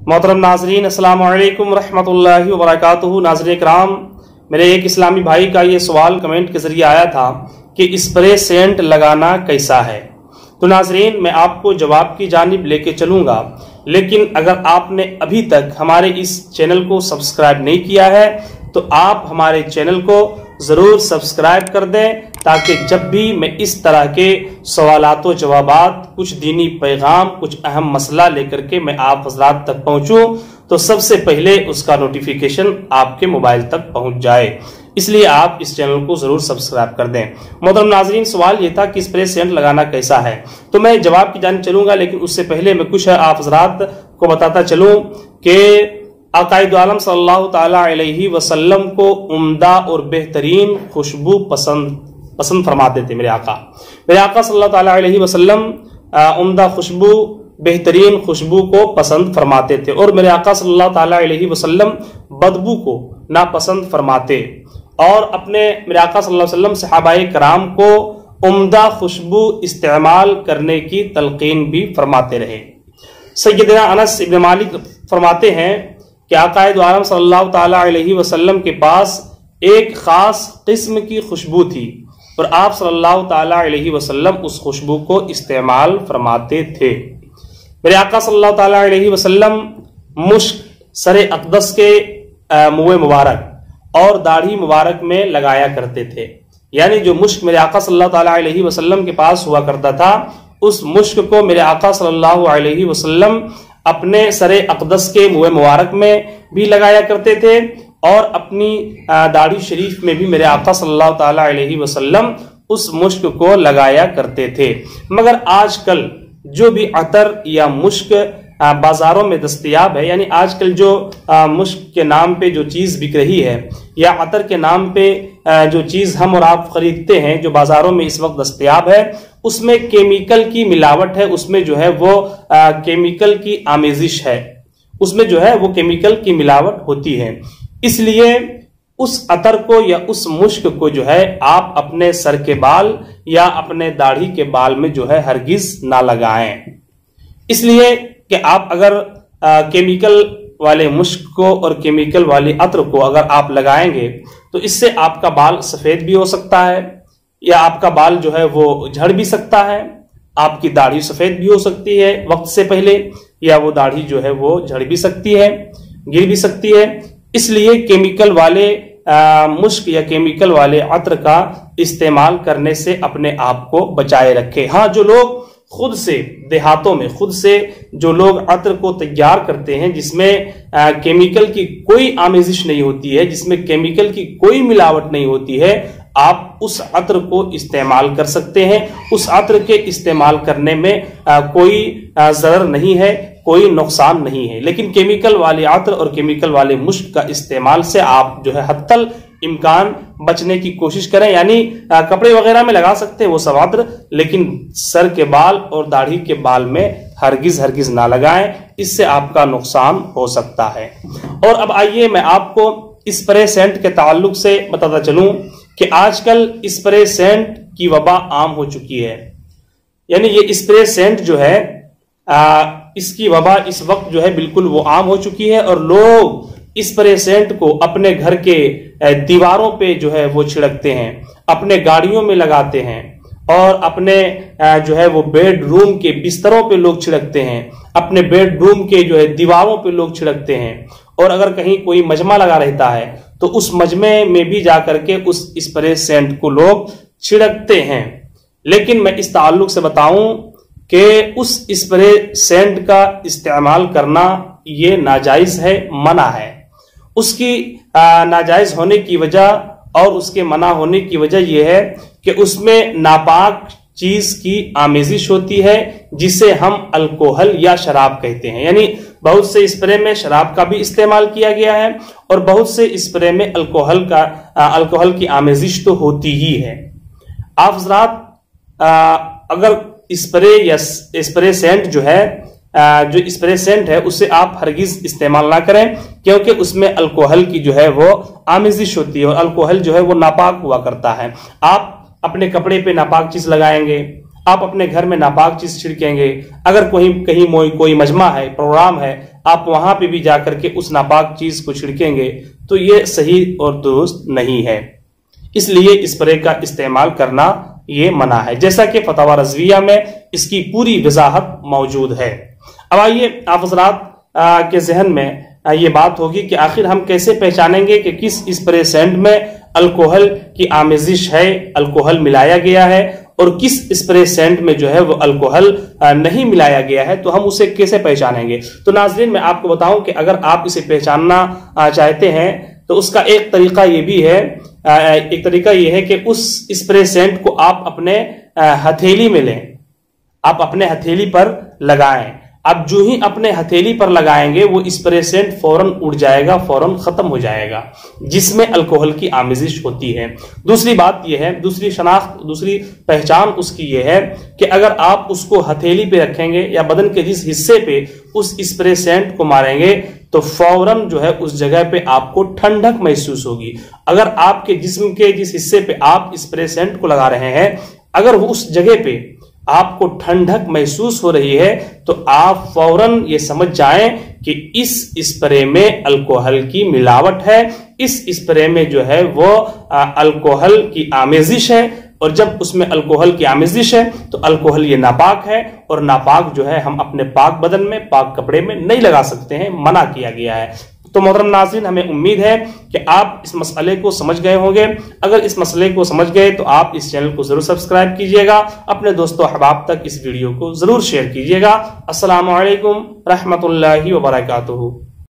मोहतरम नाजरीन, अस्सलाम वालेकुम रहमतुल्लाहि व बरकातुहू। नाज़रीन इकराम, मेरे एक इस्लामी भाई का ये सवाल कमेंट के जरिए आया था कि स्प्रे सेंट लगाना कैसा है। तो नाजरीन, मैं आपको जवाब की जानिब लेके चलूँगा, लेकिन अगर आपने अभी तक हमारे इस चैनल को सब्सक्राइब नहीं किया है तो आप हमारे चैनल को ज़रूर सब्सक्राइब कर दें, ताकि जब भी मैं इस तरह के सवालात व जवाबात, कुछ दीनी पैगाम, कुछ अहम मसला लेकर के मैं आप हजरात तक पहुंचूं तो सबसे पहले उसका नोटिफिकेशन आपके मोबाइल तक पहुंच जाए। इसलिए आप इस चैनल को जरूर सब्सक्राइब कर दें। मोहतरम नाजरीन, सवाल ये था कि स्प्रे सेंट लगाना कैसा है, तो मैं जवाब की जानिब चलूंगा, लेकिन उससे पहले मैं कुछ आप हजरात को बताता चलूं कि आकाए दो आलम सल्लल्लाहु ताला अलैहि वसल्लम को उम्दा और बेहतरीन खुशबू पसंद फरमाते थे। मेरे आका सल्लल्लाहु ताला अलैहि वसल्लम उम्दा खुशबू, बेहतरीन खुशबू को पसंद फरमाते थे, और मेरे आका सल्लल्लाहु ताला अलैहि वसल्लम बदबू को नापसंद फरमाते, और अपने मेरे आका सल्लल्लाहु अलैहि वसल्लम सहाबाए कराम को उम्दा खुशबू इस्तेमाल करने की तलकीन भी फरमाते रहे। सैयदना अनस इब्न मालिक फरमाते हैं कि आकाए दो आलम सल्लल्लाहु ताला अलैहि वसल्लम के पास एक खास किस्म की खुशबू थी, और आप सल्लल्लाहु ताला अलैहि वसल्लम उस खुशबू को इस्तेमाल फरमाते थे। मेरे आका सल्लल्लाहु ताला अलैहि वसल्लम मुश्क सरे अक़दस के मुँह मुबारक और दाढ़ी मुबारक में लगाया करते थे। यानी जो मुश्क मेरे आका सल्लल्लाहु ताला अलैहि वसल्लम के पास हुआ करता था, उस मुश्क को मेरे आका सल्लल्लाहु अलैहि वसल्लम अपने सरे अक़दस के मुँह मुबारक में भी लगाया करते थे, और अपनी दाढ़ी शरीफ में भी मेरे आका सल्लल्लाहु ताला अलैहि वसल्लम उस मुश्क को लगाया करते थे। मगर आजकल जो भी अतर या मुश्क बाजारों में दस्तयाब है, यानी आजकल जो मुश्क के नाम पे जो चीज़ बिक रही है, या अतर के नाम पे जो चीज़ हम और आप खरीदते हैं, जो बाजारों में इस वक्त दस्तयाब है, उसमें केमिकल की मिलावट है, उसमें जो है वो केमिकल की आमेजिश है, उसमें जो है वो केमिकल की मिलावट होती है। इसलिए उस अतर को या उस मुश्क को जो है आप अपने सर के बाल या अपने दाढ़ी के बाल में जो है हरगिज ना लगाएं। इसलिए कि आप अगर केमिकल वाले मुश्क को और केमिकल वाले अत्र को अगर आप लगाएंगे तो इससे आपका बाल सफेद भी हो सकता है, या आपका बाल जो है वो झड़ भी सकता है, आपकी दाढ़ी सफेद भी हो सकती है वक्त से पहले, या वो दाढ़ी जो है वो झड़ भी सकती है, गिर भी सकती है। इसलिए केमिकल वाले मुश्क या केमिकल वाले अत्र का इस्तेमाल करने से अपने आप को बचाए रखें। हाँ, जो लोग खुद से देहातों में खुद से जो लोग अत्र को तैयार करते हैं, जिसमें केमिकल की कोई आमेजिश नहीं होती है, जिसमें केमिकल की कोई मिलावट नहीं होती है, आप उस अत्र को इस्तेमाल कर सकते हैं। उस अत्र के इस्तेमाल करने में कोई ज़रर नहीं है, कोई नुकसान नहीं है। लेकिन केमिकल वाले अत्र और केमिकल वाले मुश्क का इस्तेमाल से आप जो है हत्तल इम्कान बचने की कोशिश करें। यानी कपड़े वगैरह में लगा सकते हैं वो सब अत्र, लेकिन सर के बाल और दाढ़ी के बाल में हरगिज ना लगाएं, इससे आपका नुकसान हो सकता है। और अब आइए मैं आपको स्प्रे सेंट के ताल्लुक से बताता चलूं कि आजकल स्प्रे सेंट की वबा आम हो चुकी है। यानी ये स्प्रे सेंट जो है इसकी वबा इस वक्त जो है बिल्कुल वो आम हो चुकी है, और लोग स्प्रे सेंट को अपने घर के दीवारों पे जो है वो छिड़कते हैं, अपने गाड़ियों में लगाते हैं, और अपने जो है वो बेडरूम के बिस्तरों पे लोग छिड़कते हैं, अपने बेडरूम के जो है दीवारों पे लोग छिड़कते हैं, और अगर कहीं कोई मजमा लगा रहता है तो उस मजमे में भी जाकर के उस स्प्रे सेंट को लोग छिड़कते हैं। लेकिन मैं इस ताल्लुक से बताऊं कि उस स्प्रे सेंट का इस्तेमाल करना ये नाजायज है, मना है। उसकी नाजायज होने की वजह और उसके मना होने की वजह यह है कि उसमें नापाक चीज की आमेजिश होती है, जिसे हम अल्कोहल या शराब कहते हैं। यानी बहुत से स्प्रे में शराब का भी इस्तेमाल किया गया है, और बहुत से स्प्रे में अल्कोहल की आमेजिश तो होती ही है। आप हज़रात अगर स्प्रे या स्प्रे सेंट जो है जो स्प्रे सेंट है उसे आप हरगिज इस्तेमाल ना करें, क्योंकि उसमें अल्कोहल की जो है वो आमेजिश होती है, और अल्कोहल जो है वो नापाक हुआ करता है। आप अपने कपड़े पे नापाक चीज लगाएंगे, आप अपने घर में नापाक चीज छिड़केंगे, अगर कहीं कोई मजमा है, प्रोग्राम है, आप वहां पे भी जाकर के उस नापाक चीज को छिड़केंगे, तो ये सही और दुरुस्त नहीं है। इसलिए इस स्प्रे का इस्तेमाल करना ये मना है, जैसा कि फतवा रज़विया में इसकी पूरी वजाहत मौजूद है। अब आइए आप हज़रात के जहन में ये बात होगी कि आखिर हम कैसे पहचानेंगे कि किस स्प्रे सेंट में अल्कोहल की आमेजिश है, अल्कोहल मिलाया गया है, और किस स्प्रे सेंट में जो है वो अल्कोहल नहीं मिलाया गया है, तो हम उसे कैसे पहचानेंगे। तो नाज़रीन, मैं आपको बताऊं कि अगर आप इसे पहचानना चाहते हैं तो उसका एक तरीका ये भी है, एक तरीका ये है कि उस स्प्रे सेंट को आप अपने हथेली में लें, आप अपने हथेली पर लगाएं। आप जो ही अपने हथेली पर लगाएंगे वो स्प्रे सेंट फौरन उड़ जाएगा, फौरन खत्म हो जाएगा, जिसमें अल्कोहल की आमेजिश होती है। दूसरी बात यह है, दूसरी शनाख्त, दूसरी पहचान उसकी यह है कि अगर आप उसको हथेली पे रखेंगे या बदन के जिस हिस्से पे उस स्प्रे सेंट को मारेंगे तो फौरन जो है उस जगह पे आपको ठंडक महसूस होगी। अगर आपके जिस्म के जिस हिस्से पे आप स्प्रे सेंट को लगा रहे हैं, अगर वो उस जगह पे आपको ठंडक महसूस हो रही है, तो आप फौरन ये समझ जाएं कि इस स्प्रे में अल्कोहल की मिलावट है, इस स्प्रे में जो है वो अल्कोहल की आमेजिश है, और जब उसमें अल्कोहल की आमेजिश है तो अल्कोहल ये नापाक है, और नापाक जो है हम अपने पाक बदन में, पाक कपड़े में नहीं लगा सकते हैं, मना किया गया है। तो मोहतरम नाज़रीन, हमें उम्मीद है कि आप इस मसले को समझ गए होंगे। अगर इस मसले को समझ गए तो आप इस चैनल को जरूर सब्सक्राइब कीजिएगा, अपने दोस्तों अहबाब तक इस वीडियो को जरूर शेयर कीजिएगा। अस्सलामु अलैकुम रहमतुल्लाहि व बरकातुहू।